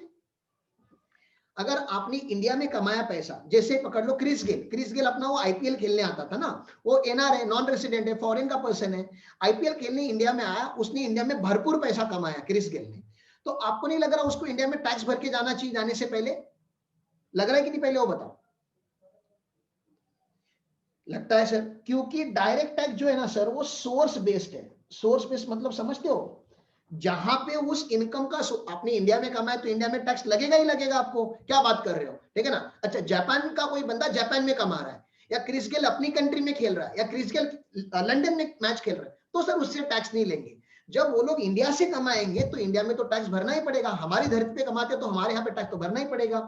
अगर आपने इंडिया में कमाया पैसा, जैसे पकड़ लो क्रिस गेल अपना वो आईपीएल खेलने आता था ना, वो एनआरए नॉन रेसिडेंट है, फॉरेन का पर्सन है, आईपीएल खेलने इंडिया में आया, उसने इंडिया में भरपूर पैसा कमाया क्रिस गेल ने। तो आपको नहीं लग रहा उसको इंडिया में टैक्स भर के जाना चाहिए जाने से पहले? लग रहा है कि नहीं? पहले वो बताओ। लगता है सर, क्योंकि डायरेक्ट टैक्स जो है ना सर, वो सोर्स बेस्ड है। सोर्स बेस्ड मतलब समझते हो, जहां पे उस इनकम का आपने इंडिया में कमाया तो इंडिया में टैक्स लगेगा ही लगेगा आपको, क्या बात कर रहे हो, ठीक है ना। अच्छा, जापान का कोई बंदा जापान में कमा रहा है, या क्रिस गेल अपनी कंट्री में खेल रहा है, या क्रिस गेल लंदन में मैच खेल रहा है, तो सर उससे टैक्स नहीं लेंगे। जब वो लोग इंडिया से कमाएंगे तो इंडिया में तो टैक्स भरना ही पड़ेगा, हमारी धरती पे कमाते तो हमारे यहाँ पे टैक्स तो भरना ही पड़ेगा।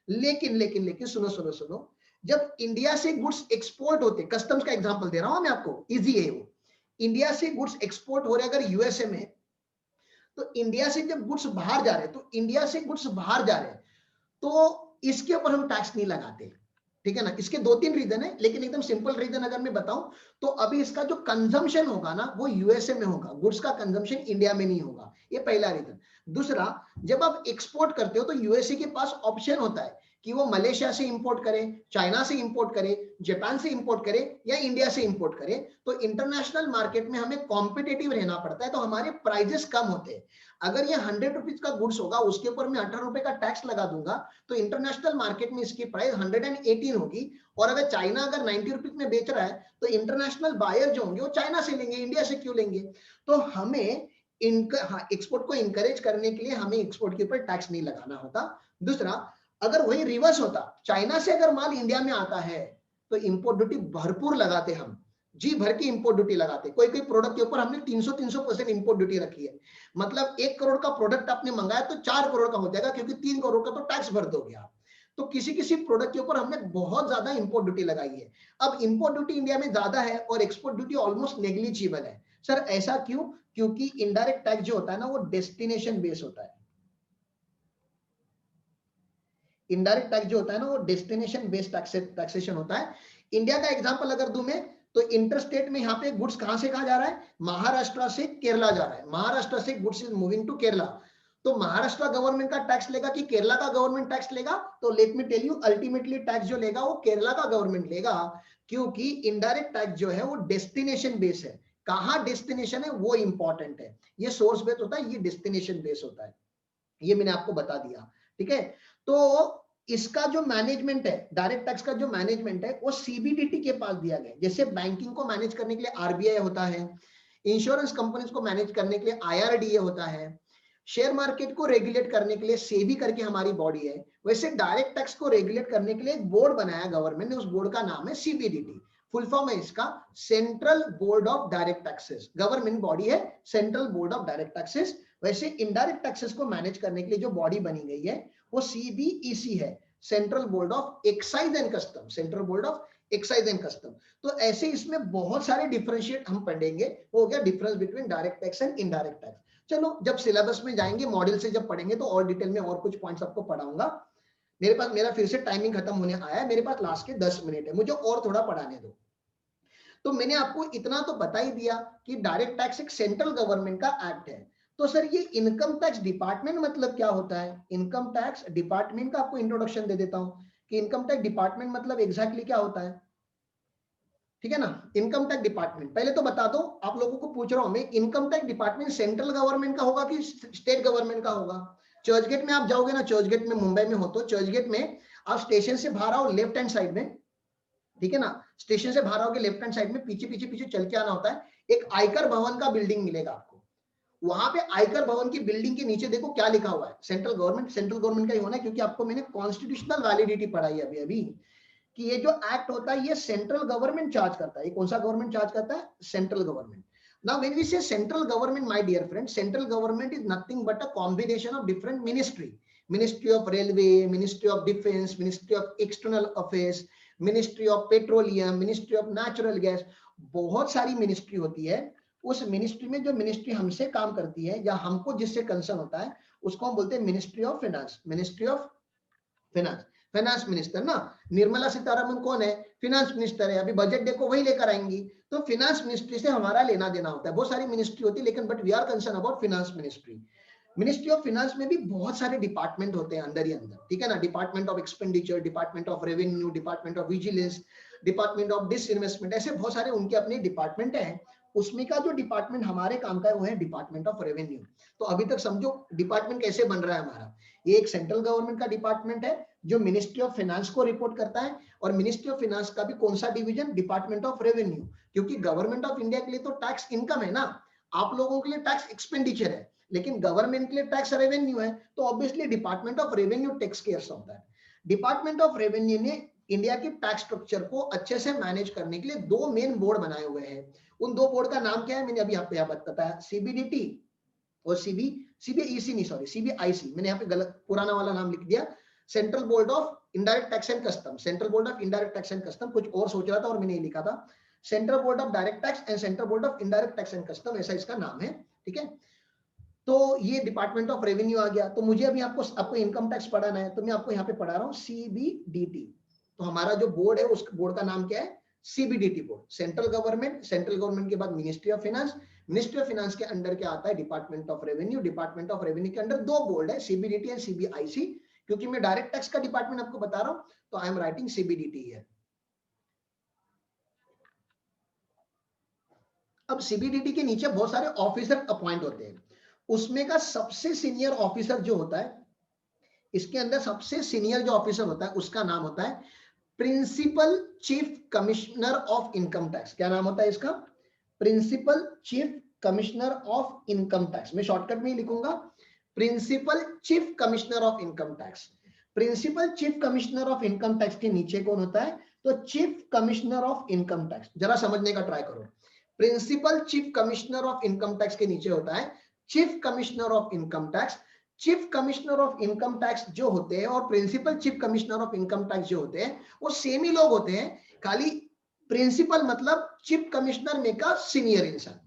लेकिन लेकिन लेकिन सुनो सुनो सुनो, जब इंडिया से गुड्स एक्सपोर्ट होते, कस्टम्स का एग्जांपल दे रहा हूं मैं आपको, इजी है वो। इंडिया से गुड्स एक्सपोर्ट हो रहे अगर यूएसए में, तो इंडिया से जब गुड्स बाहर जा रहे, तो इंडिया से गुड्स बाहर जा रहे, तो इसके ऊपर हम टैक्स नहीं लगाते, ठीक है ना। इसके दो तीन रीजन है, लेकिन एकदम सिंपल रीजन अगर मैं बताऊं, तो अभी इसका जो कंजम्पशन होगा ना, वो यूएसए में होगा, गुड्स का कंजम्पशन इंडिया में नहीं होगा, ये पहला रीजन। दूसरा, जब आप एक्सपोर्ट करते हो तो यूएसए के पास ऑप्शन होता है कि वो मलेशिया से इंपोर्ट करे, चाइना से इंपोर्ट करे, जापान से इंपोर्ट करे, या इंडिया से इंपोर्ट करे। तो इंटरनेशनल मार्केट में हमें कॉम्पिटेटिव रहना पड़ता है, तो हमारे प्राइजेस कम होते हैं। अगर ये 100 रुपीज का गुड्स होगा, उसके ऊपर मैं 18 रुपए का टैक्स लगा दूंगा, तो इंटरनेशनल मार्केट में इसकी प्राइस 118 होगी। और अगर चाइना अगर 90 रुपीज में बेच रहा है, तो इंटरनेशनल बायर जो होंगे वो चाइना से लेंगे, इंडिया से क्यों लेंगे। तो हमें एक्सपोर्ट को इंकरेज करने के लिए हमें एक्सपोर्ट के ऊपर टैक्स नहीं लगाना होता। दूसरा, अगर वही रिवर्स होता, चाइना से अगर माल इंडिया में आता है तो इंपोर्ट ड्यूटी भरपूर लगाते, हम जी भर के इंपोर्ट ड्यूटी लगाते। कोई कोई प्रोडक्ट के ऊपर हमने 300% इंपोर्ट ड्यूटी रखी है। मतलब 1 करोड़ का प्रोडक्ट आपने मंगाया तो 4 करोड़ का हो जाएगा, क्योंकि 3 करोड़ का तो टैक्स भर दोगे आप। तो किसी किसी प्रोडक्ट के ऊपर हमने बहुत ज्यादा इंपोर्ट ड्यूटी लगाई है। अब इंपोर्ट ड्यूटी इंडिया में ज्यादा है और एक्सपोर्ट ड्यूटी ऑलमोस्ट नेग्लिजिबल है। सर ऐसा क्यों? क्योंकि इनडायरेक्ट टैक्स जो होता है ना, वो डेस्टिनेशन बेस होता है। इनडायरेक्ट टैक्स जो होता है ना, वो डेस्टिनेशन बेस्ड टैक्सेशन होता है। इंडिया का एग्जांपल अगर दूं मैं, तो इंटरस्टेट में यहाँ पे गुड्स कहां से कहां जा रहा है? महाराष्ट्र से केरला जा रहा है। महाराष्ट्र से goods is moving to Kerala, तो महाराष्ट्र गवर्नमेंट का टैक्स लेगा कि केरला का गवर्नमेंट टैक्स लेगा? तो let me tell you, ultimately tax जो लेगा वो केरला का गवर्नमेंट लेगा, क्योंकि इनडायरेक्ट टैक्स जो है वो डेस्टिनेशन बेस है। कहां डेस्टिनेशन है वो इंपॉर्टेंट है। ये सोर्स बेस होता है, ये डेस्टिनेशन बेस होता है। ये मैंने आपको बता दिया, ठीक है। तो इसका जो मैनेजमेंट है, डायरेक्ट टैक्स का जो मैनेजमेंट है, वो सीबीडीटी के पास दिया गया है। जैसे बैंकिंग को मैनेज करने के लिए आरबीआई होता है, इंश्योरेंस कंपनीज को मैनेज करने के लिए आईआरडीए होता है, शेयर मार्केट को रेगुलेट करने के लिए सेबी करके हमारी बॉडी है, वैसे डायरेक्ट टैक्स को रेगुलेट करने के लिए एक बोर्ड बनाया गवर्नमेंट ने, उस बोर्ड का नाम है सीबीडीटी। फुल फॉर्म है इसका central board of direct taxes. Government body है central board of direct taxes. वैसे इनडायरेक्ट टैक्सेस को मैनेज करने के लिए जो बॉडी बनी गई है वो सीबीईसी है, central board of excise and custom. Central board of excise and custom. तो ऐसे इसमें बहुत सारे डिफरेंशिएट हम पढ़ेंगे, वो हो गया difference between direct tax and indirect tax. चलो जब सिलेबस में जाएंगे, मॉडल से जब पढ़ेंगे, तो और डिटेल में और कुछ पॉइंट्स आपको पढ़ाऊंगा। मेरा फिर से टाइमिंग खत्म होने आया है, मेरे पास लास्ट के 10 मिनट है, मुझे और थोड़ा पढ़ाने दो। तो मैंने आपको इतना तो बता ही दिया कि डायरेक्ट टैक्स एक सेंट्रल गवर्नमेंट का एक्ट है। तो सर ये इनकम टैक्स डिपार्टमेंट मतलब क्या होता है? इनकम टैक्स डिपार्टमेंट का आपको इंट्रोडक्शन दे देता हूं कि इनकम टैक्स डिपार्टमेंट मतलब एग्जैक्टली क्या होता है, ठीक है ना। इनकम टैक्स डिपार्टमेंट पहले तो बता दो, आप लोगों को पूछ रहा हूं मैं, income tax department central government का होगा कि स्टेट गवर्नमेंट का होगा? चर्चगेट में आप जाओगे ना, चर्चगेट में मुंबई में हो, तो चर्चगेट में आप स्टेशन से बाहर आओ लेफ्ट हैंड साइड में, ठीक है ना, स्टेशन से बाहर आओगे लेफ्ट हैंड साइड में, पीछे पीछे पीछे चल के आना होता है, एक आयकर भवन का बिल्डिंग मिलेगा आपको। वहां पे आयकर भवन की बिल्डिंग के नीचे देखो क्या लिखा हुआ है, सेंट्रल गवर्नमेंट। सेंट्रल गवर्नमेंट का ही होना है, क्योंकि आपको मैंने कॉन्स्टिट्यूशनल वैलिडिटी पढ़ाई अभी अभी कि ये जो एक्ट होता है ये सेंट्रल गवर्नमेंट चार्ज करता है। ये कौन सा गवर्नमेंट चार्ज करता है? Central government. Now when we say central government, my dear friend, central government is nothing but a combination of different ministry. Ministry of railway, ministry of defence, ministry of external affairs, ministry of petroleum, ministry of natural gas, बहुत सारी ministry होती है। उस ministry में जो ministry हमसे काम करती है या हमको जिससे कंसर्न होता है उसको हम बोलते हैं ministry of finance. Ministry of finance, finance minister ना, निर्मला सीतारमन कौन है? फाइनेंस मिनिस्टर है, अभी बजट देखो वही लेकर आएंगी। तो फाइनेंस मिनिस्ट्री से हमारा लेना देना होता है। बहुत सारी मिनिस्ट्री होती है लेकिन but we are concern about finance ministry. Ministry of finance में भी बहुत सारे डिपार्टमेंट होते हैं अंदर ही अंदर, ठीक है ना। Department of expenditure, department of revenue, department of vigilance, department of disinvestment, ऐसे बहुत सारे उनके अपने डिपार्टमेंट हैं। उसमें का जो डिपार्टमेंट हमारे काम का है वो है डिपार्टमेंट ऑफ रेवेन्यू। तो अभी तक समझो डिपार्टमेंट कैसे बन रहा है हमारा। ये एक सेंट्रल गवर्नमेंट का डिपार्टमेंट है जो मिनिस्ट्री ऑफ फाइनेंस को रिपोर्ट करता है, और मिनिस्ट्री ऑफ फाइनेंस का भी कौन सा डिवीजन? Department of revenue. क्योंकि गवर्नमेंट ऑफ इंडिया के लिए तो टैक्स इनकम है ना, आप लोगों के लिए टैक्स एक्सपेंडिचर है, लेकिन गवर्नमेंट के लिए टैक्स रेवेन्यू है। तो obviously department of revenue takes care of that. Department of revenue ने इंडिया की टैक्स स्ट्रक्चर को अच्छे से मैनेज करने के लिए दो मेन बोर्ड बनाए हुए हैं। उन दो बोर्ड का नाम क्या है? मैंने अभी यहाँ पे बताया, सीबीडीटी और सीबीआईसी नहीं, सॉरी सीबीआईसी, मैंने यहाँ पे गलत पुराना वाला नाम लिख दिया, central board of indirect tax and custom. Central board of indirect tax and custom, कुछ और सोच रहा था और मैंने ये लिखा था central board of direct tax and central board of indirect tax and custom, ऐसा इसका नाम है, ठीक है। तो ये डिपार्टमेंट ऑफ रेवेन्यू आ गया। तो मुझे अभी आपको इनकम टैक्स पढ़ाना है, तो मैं आपको यहाँ पे पढ़ा रहा हूँ सीबीडीटी। तो हमारा जो बोर्ड है उस बोर्ड का नाम क्या है? CBDT board. सेंट्रल गवर्नमेंट के बाद ministry of finance, ministry of finance के अंडर क्या आता है? Department of revenue. Department of revenue के अंडर दो बोर्ड है, सीबीडीटी एंड सीबीआईसी। क्योंकि मैं डायरेक्ट टैक्स का डिपार्टमेंट आपको बता रहा हूं तो I am writing CBDT here. अब सीबीडीटी के नीचे बहुत सारे ऑफिसर अपॉइंट होते हैं। उसमें का सबसे सीनियर ऑफिसर जो होता है, इसके अंदर सबसे सीनियर जो ऑफिसर होता है उसका नाम होता है principal chief commissioner of income tax. क्या नाम होता है इसका? Principal chief commissioner of income tax. मैं शॉर्टकट में ही लिखूंगा, principal chief commissioner of income tax. Principal chief commissioner of income tax के नीचे कौन होता है? तो chief commissioner of income tax. जरा समझने का ट्राई करो। Principal chief commissioner of income tax के नीचे होता है chief commissioner of income tax. Chief commissioner of income tax जो होते हैं और principal chief commissioner of income tax जो होते हैं वो सेम ही लोग होते हैं, खाली प्रिंसिपल मतलब चीफ कमिश्नर में का सीनियर इंसान।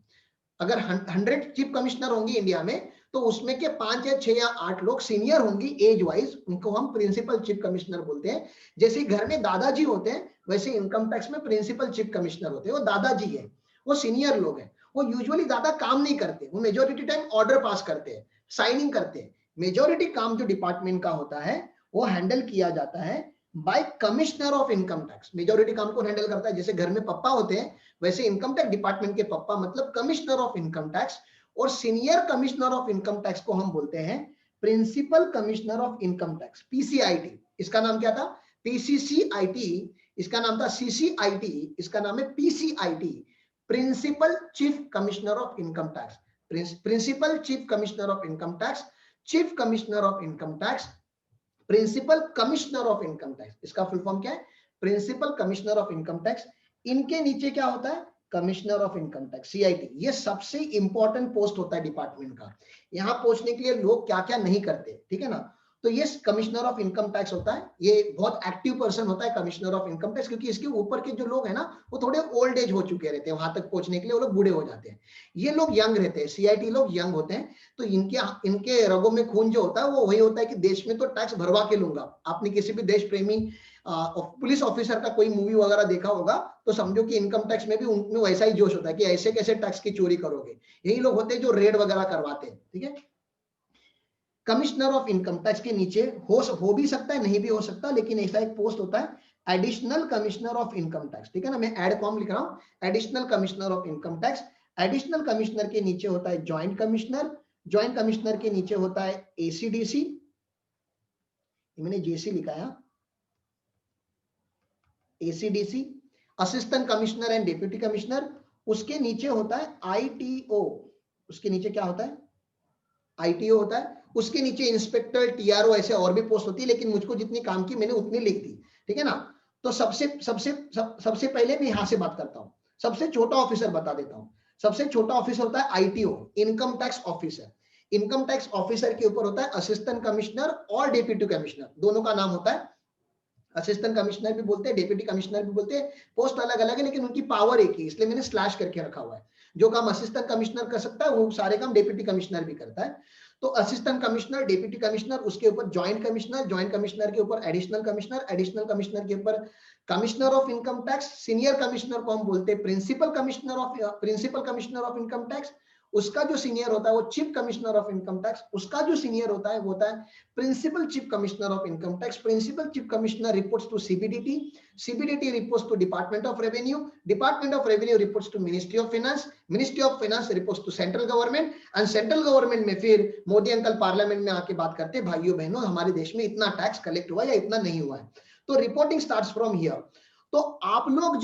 अगर 100 चीफ कमिश्नर होंगे इंडिया में तो उसमें के 5 या 6 या 8 लोग सीनियर होंगे एज वाइज, उनको हम प्रिंसिपल चीफ कमिश्नर बोलते हैं। जैसे घर में दादाजी होते हैं वैसे इनकम टैक्स में प्रिंसिपल चीफ कमिश्नर होते हैं। वो दादाजी है, वो सीनियर लोग हैं। वो यूजुअली ज्यादा काम नहीं करते, वो मेजोरिटी टाइम ऑर्डर पास करते हैं, साइनिंग करते हैं। मेजोरिटी काम जो डिपार्टमेंट का होता है वो हैंडल किया जाता है by commissioner of income tax. Majority काम को हैंडल करता है, जैसे घर में पप्पा होते हैं वैसे इनकम टैक्स डिपार्टमेंट के पप्पा मतलब कमिश्नर ऑफ इनकम टैक्स। और senior commissioner of income tax को हम बोलते हैं principal commissioner of income tax, PCIT. इसका नाम क्या था? पीसीसीआईटी। इसका नाम था सीसीआईटी, इसका नाम है PCIT, principal chief commissioner of income tax. Principal chief commissioner of income tax, chief commissioner of income tax, principal commissioner of income tax. इसका फुल फॉर्म क्या है? Principal commissioner of income tax. इनके नीचे क्या होता है? Commissioner of income tax, CIT. ये सबसे इंपॉर्टेंट पोस्ट होता है डिपार्टमेंट का। यहां पहुंचने के लिए लोग क्या क्या नहीं करते, ठीक है ना। तो ये कमिश्नर ऑफ इनकम टैक्स होता है, ये बहुत एक्टिव पर्सन होता है कमिश्नर ऑफ इनकम टैक्स, क्योंकि इसके ऊपर के जो लोग हैं ना वो थोड़े ओल्ड एज हो चुके रहते हैं, वहां तक पहुंचने के लिए वो लोग बूढ़े हो जाते हैं। ये लोग यंग रहते हैं, सीआईटी लोग यंग होते हैं। तो इनके रगों में खून जो होता है वो वही होता है कि देश में तो टैक्स भरवा के लूंगा। आपने किसी भी देश प्रेमी पुलिस ऑफिसर का कोई मूवी वगैरह देखा होगा तो समझो कि इनकम टैक्स में भी उनमें वैसा ही जोश होता है कि ऐसे कैसे टैक्स की चोरी करोगे। यही लोग होते हैं जो रेड वगैरह करवाते हैं, ठीक है। कमिश्नर ऑफ इनकम टैक्स के नीचे हो भी सकता है, नहीं भी हो सकता, लेकिन ऐसा एक पोस्ट होता है additional commissioner of income tax, ठीक है ना। मैं एड कॉम लिख रहा हूं, additional commissioner of income tax. Additional commissioner के नीचे होता है ज्वाइंट कमिश्नर, ज्वाइंट कमिश्नर के नीचे होता है एसीडीसी, मैंने जेसी लिखा है, AC DC, assistant commissioner and deputy commissioner. उसके नीचे होता है आईटीओ, उसके नीचे क्या होता है? आईटीओ होता है। उसके नीचे इंस्पेक्टर, टीआरओ, ऐसे और भी पोस्ट होती है, लेकिन मुझको जितनी काम की मैंने उतनी लिख दी, ठीक है ना। तो सबसे पहले मैं यहां से बात करता हूं, सबसे छोटा ऑफिसर बता देता हूं। सबसे छोटा ऑफिसर होता है ITO, income tax officer. Income tax officer के ऊपर होता है असिस्टेंट कमिश्नर और डिप्यूटी कमिश्नर, दोनों का नाम होता है। असिस्टेंट कमिश्नर भी बोलते हैं, डिप्यूटी कमिश्नर भी बोलते हैं, पोस्ट अलग अलग है लेकिन उनकी पावर एक ही, इसलिए मैंने स्लैश करके रखा हुआ है। जो काम असिस्टेंट कमिश्नर कर सकता है वो सारे काम डिप्यूटी कमिश्नर भी करता है। तो असिस्टेंट कमिश्नर, डिप्यूटी कमिश्नर, उसके ऊपर ज्वाइंट कमिश्नर, ज्वाइंट कमिश्नर के ऊपर एडिशनल कमिश्नर, एडिशनल कमिश्नर के ऊपर commissioner of income tax, senior commissioner को हम बोलते हैं principal commissioner of income tax, उसका जो सीनियर होता है वो chief commissioner of income tax, उसका जो सीनियर होता है वो होता है principal chief commissioner of income tax. Principal chief commissioner reports to CBDT, CBDT reports to department of revenue, department of revenue reports to ministry of finance, ministry of finance reports to central government, and central government में फिर Modi uncle parliament में आके बात करते हैं, भाइयों बहनों हमारे देश में इतना टैक्स कलेक्ट हुआ या इतना नहीं हुआ है। तो रिपोर्टिंग स्टार्ट्स फ्रॉम हियर। तो आप लोग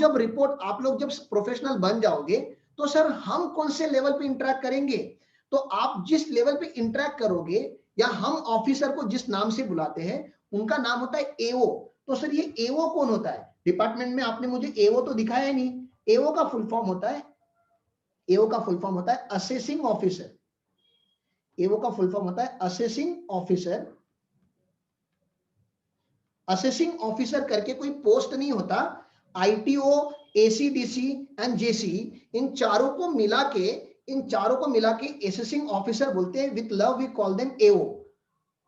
जब प्रोफेशनल बन जाओगे तो सर हम कौन से लेवल पे इंटरेक्ट करेंगे, तो आप जिस लेवल पे इंटरेक्ट करोगे या हम ऑफिसर को जिस नाम से बुलाते हैं उनका नाम होता है एओ। तो सर ये एओ कौन होता है, डिपार्टमेंट में आपने मुझे एओ तो दिखाया नहीं। एओ का फुल फॉर्म होता है असेसिंग ऑफिसर। एओ का फुल फॉर्म होता है असेसिंग ऑफिसर। असेसिंग ऑफिसर करके कोई पोस्ट नहीं होता। आईटीओ, एसीडीसी एंड जेसी, इन चारों को मिला के असेसिंग ऑफिसर बोलते हैं। With love we call them AO.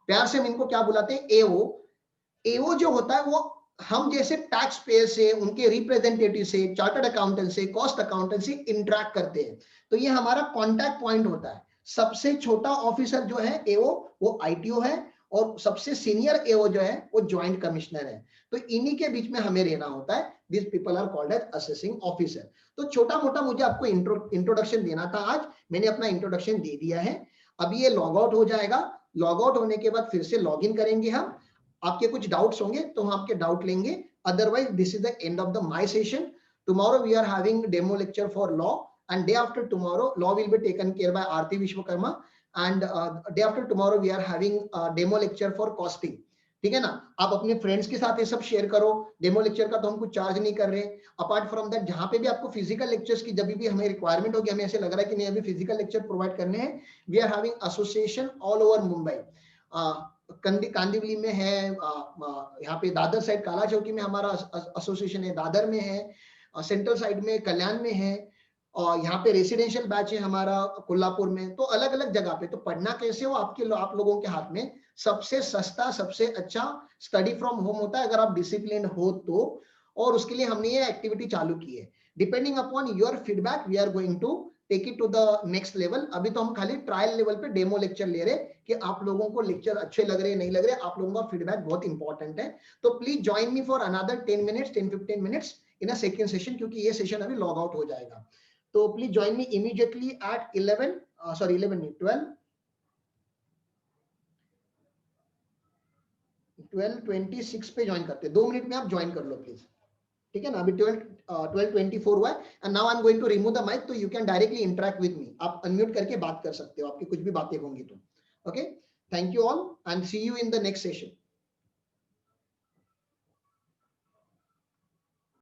प्यार से हम इनको क्या बुलाते हैं, एओ। एओ जो होता है वो हम जैसे टैक्स पेयर से, उनके रिप्रेजेंटेटिव से, चार्टर्ड अकाउंटेंट से, कॉस्ट अकाउंटेंट से इंटरेक्ट करते हैं। तो ये हमारा कॉन्टैक्ट पॉइंट होता है। सबसे छोटा ऑफिसर जो है एओ वो आईटीओ है, और सबसे सीनियर एओ जो है वो ज्वाइंट कमिश्नर है। तो इन्हीं के बीच में हमें रहना होता है। This people are called as assessing officer. तो छोटा मोटा मुझे आपको इंट्रोडक्शन देना था आज, मैंने अपना इंट्रोडक्शन दे दिया है। अब ये लॉग आउट हो जाएगा, लॉग आउट होने के बाद फिर से लॉग इन करेंगे हम। आपके कुछ डाउट्स होंगे तो हम आपके डाउट लेंगे, otherwise this is the end of the my session. Tomorrow we are having demo lecture for law, and day after tomorrow law will be taken care by Aarti Vishwakarma, and day after tomorrow we are having a demo lecture for costing। ठीक है ना, आप अपने friends के साथ ये सब share करो। डेमो लेक्चर का तो हम कुछ चार्ज नहीं कर रहे। अपार्ट फ्रॉम दैट जहां पे भी आपको फिजिकल लेक्चर्स की जब भी हमें रिक्वायरमेंट होगी, हमें ऐसे लग रहा है कि नहीं अभी फिजिकल लेक्चर प्रोवाइड करने हैं, we are having association all over Mumbai. Kandivali में है, यहाँ पे दादर साइड काला चौकी में हमारा एसोसिएशन है, दादर में है, सेंट्रल साइड में कल्याण में है, और यहाँ पे रेसिडेंशियल बैच है हमारा कोल्हापुर में। तो अलग अलग जगह पे, तो पढ़ना कैसे हो आप लोगों के हाथ में। सबसे सस्ता, सबसे अच्छा स्टडी फ्रॉम होम होता है अगर आप डिसिप्लिन हो तो। और उसके लिए हमने ये एक्टिविटी चालू की है। Depending upon your feedback we are going to take it to the next level. अभी तो हम खाली ट्रायल लेवल पे डेमो लेक्चर ले रहे कि आप लोगों को लेक्चर अच्छे लग रहे नहीं लग रहे। आप लोगों का फीडबैक बहुत इंपॉर्टेंट है। तो please join me for another 10-15 minutes in a second session, क्योंकि ये सेशन अभी लॉग आउट हो जाएगा। तो please join me immediately eight 12:26 पे ज्वाइन करते हैं। 2 मिनट में आप ज्वाइन कर लो प्लीज, ठीक है ना। अभी 12:24 हुआ है, and now I am going to remove the mic, तो you can directly interact with me. आप अनम्यूट करके बात कर सकते हो, आपकी कुछ भी बातें होंगी तो। Okay, thank you all and see you in the next session.